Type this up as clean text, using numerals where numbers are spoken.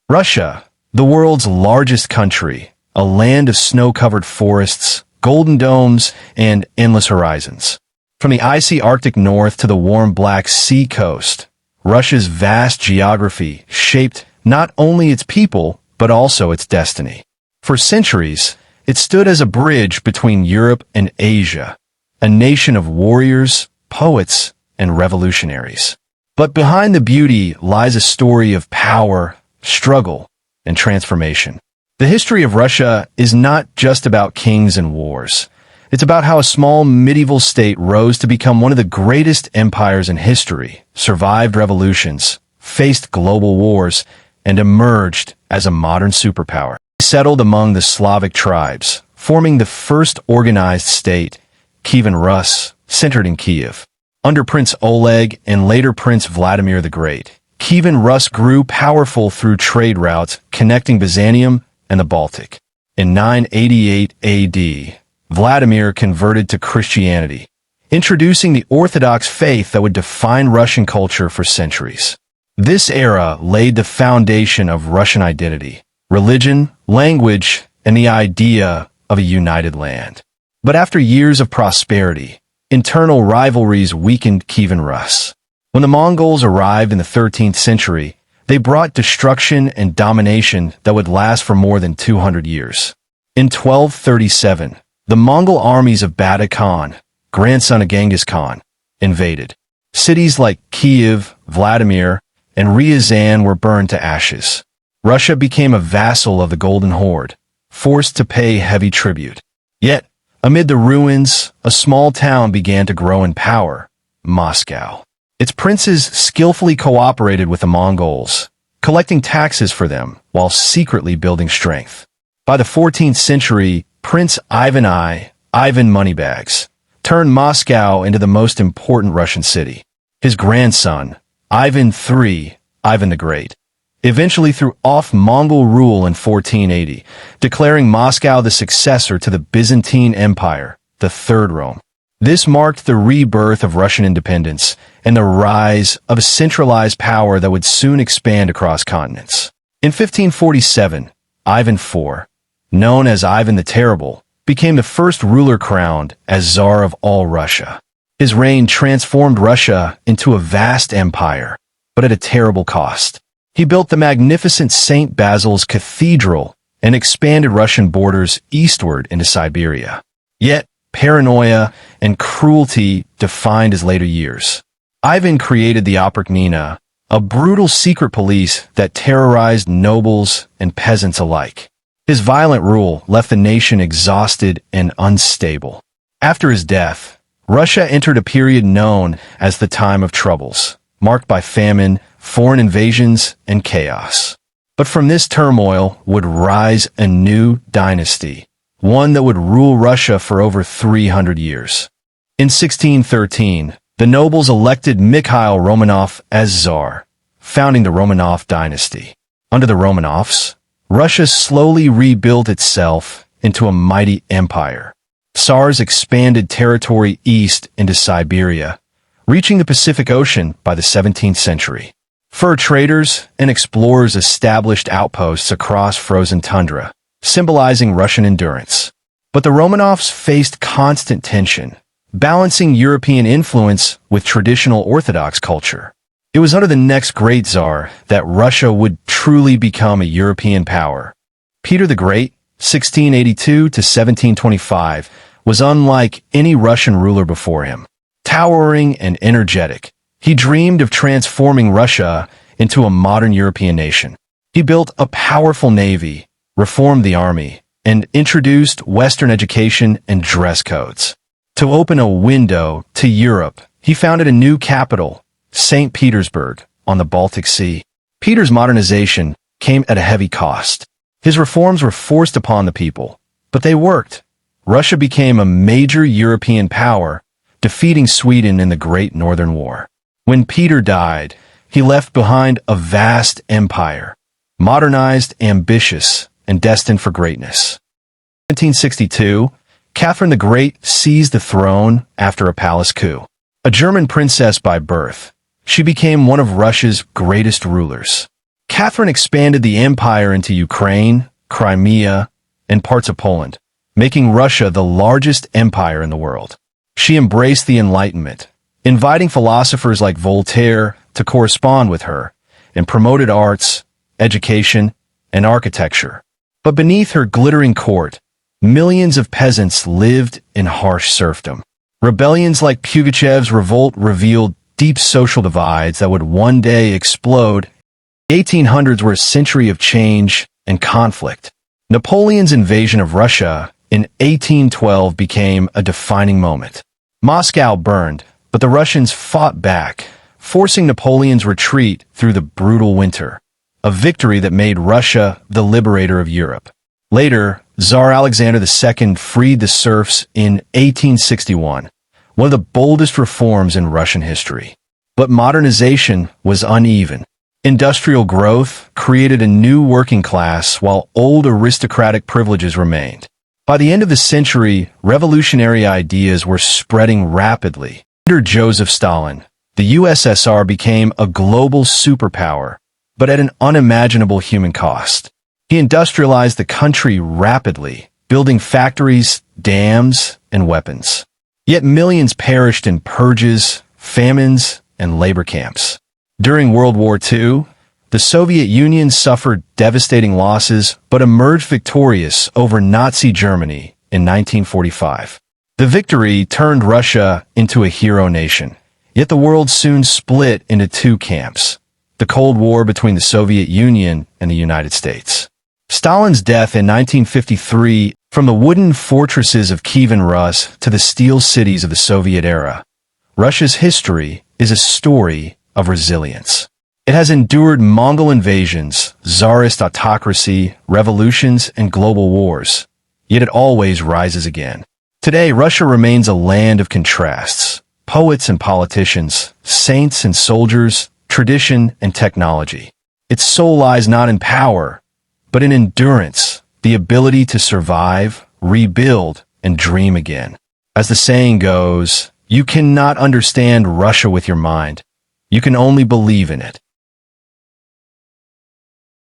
Russia, the world's largest country, a land of snow-covered forests, golden domes, and endless horizons. From the icy Arctic north to the warm Black Sea coast, Russia's vast geography shaped not only its people, but also its destiny. For centuries, it stood as a bridge between Europe and Asia, a nation of warriors, poets, and revolutionaries. But behind the beauty lies a story of power, struggle, and transformation. The history of Russia is not just about kings and wars. It's about how a small medieval state rose to become one of the greatest empires in history, survived revolutions, faced global wars, and emerged as a modern superpower. It settled among the Slavic tribes, forming the first organized state, Kievan Rus, centered in Kiev. Under Prince Oleg and later Prince Vladimir the Great, Kievan Rus grew powerful through trade routes connecting Byzantium and the Baltic. In 988 AD, Vladimir converted to Christianity, introducing the Orthodox faith that would define Russian culture for centuries. This era laid the foundation of Russian identity, religion, language, and the idea of a united land. But after years of prosperity, internal rivalries weakened Kievan Rus. When the Mongols arrived in the 13th century, they brought destruction and domination that would last for more than 200 years. In 1237, the Mongol armies of Bata Khan, grandson of Genghis Khan, invaded. Cities like Kiev, Vladimir, and Ryazan were burned to ashes. Russia became a vassal of the Golden Horde, forced to pay heavy tribute. Yet, amid the ruins, a small town began to grow in power, Moscow. Its princes skillfully cooperated with the Mongols, collecting taxes for them while secretly building strength. By the 14th century, Prince Ivan Moneybags, turned Moscow into the most important Russian city. His grandson, Ivan III, Ivan the Great, eventually threw off Mongol rule in 1480, declaring Moscow the successor to the Byzantine Empire, the Third Rome. This marked the rebirth of Russian independence and the rise of a centralized power that would soon expand across continents. In 1547, Ivan IV, known as Ivan the Terrible, became the first ruler crowned as Tsar of all Russia. His reign transformed Russia into a vast empire, but at a terrible cost. He built the magnificent St. Basil's Cathedral and expanded Russian borders eastward into Siberia. Yet, paranoia and cruelty defined his later years. Ivan created the Oprichnina, a brutal secret police that terrorized nobles and peasants alike. His violent rule left the nation exhausted and unstable. After his death, Russia entered a period known as the Time of Troubles, marked by famine, foreign invasions, and chaos. But from this turmoil would rise a new dynasty, one that would rule Russia for over 300 years. In 1613, the nobles elected Mikhail Romanov as Tsar, founding the Romanov dynasty. Under the Romanovs, Russia slowly rebuilt itself into a mighty empire. Tsars expanded territory east into Siberia, reaching the Pacific Ocean by the 17th century. Fur traders and explorers established outposts across frozen tundra, symbolizing Russian endurance. But the Romanovs faced constant tension, balancing European influence with traditional Orthodox culture. It was under the next great Tsar that Russia would truly become a European power. Peter the Great, 1682 to 1725, was unlike any Russian ruler before him. Towering and energetic, he dreamed of transforming Russia into a modern European nation. He built a powerful navy, reformed the army, and introduced Western education and dress codes. To open a window to Europe, he founded a new capital, St. Petersburg, on the Baltic Sea. Peter's modernization came at a heavy cost. His reforms were forced upon the people, but they worked. Russia became a major European power, defeating Sweden in the Great Northern War. When Peter died, he left behind a vast empire, modernized, ambitious, and destined for greatness. In 1762, Catherine the Great seized the throne after a palace coup. A German princess by birth, she became one of Russia's greatest rulers. Catherine expanded the empire into Ukraine, Crimea, and parts of Poland, making Russia the largest empire in the world. She embraced the Enlightenment, inviting philosophers like Voltaire to correspond with her, and promoted arts, education, and architecture. But beneath her glittering court, millions of peasants lived in harsh serfdom. Rebellions like Pugachev's revolt revealed deep social divides that would one day explode. The 1800s were a century of change and conflict. Napoleon's invasion of Russia in 1812 became a defining moment. Moscow burned, but the Russians fought back, forcing Napoleon's retreat through the brutal winter, a victory that made Russia the liberator of Europe. Later, Tsar Alexander II freed the serfs in 1861, one of the boldest reforms in Russian history. But modernization was uneven. Industrial growth created a new working class while old aristocratic privileges remained. By the end of the century, revolutionary ideas were spreading rapidly. Under Joseph Stalin, the USSR became a global superpower, but at an unimaginable human cost. He industrialized the country rapidly, building factories, dams, and weapons. Yet millions perished in purges, famines, and labor camps. During World War II, the Soviet Union suffered devastating losses but emerged victorious over Nazi Germany in 1945. The victory turned Russia into a hero nation, yet the world soon split into two camps: the Cold War between the Soviet Union and the United States. Stalin's death in 1953, from the wooden fortresses of Kiev and Rus to the steel cities of the Soviet era, Russia's history is a story of resilience. It has endured Mongol invasions, Tsarist autocracy, revolutions, and global wars, yet it always rises again. Today, Russia remains a land of contrasts: poets and politicians, saints and soldiers, tradition and technology. Its soul lies not in power, but in endurance, the ability to survive, rebuild, and dream again. As the saying goes, you cannot understand Russia with your mind. You can only believe in it.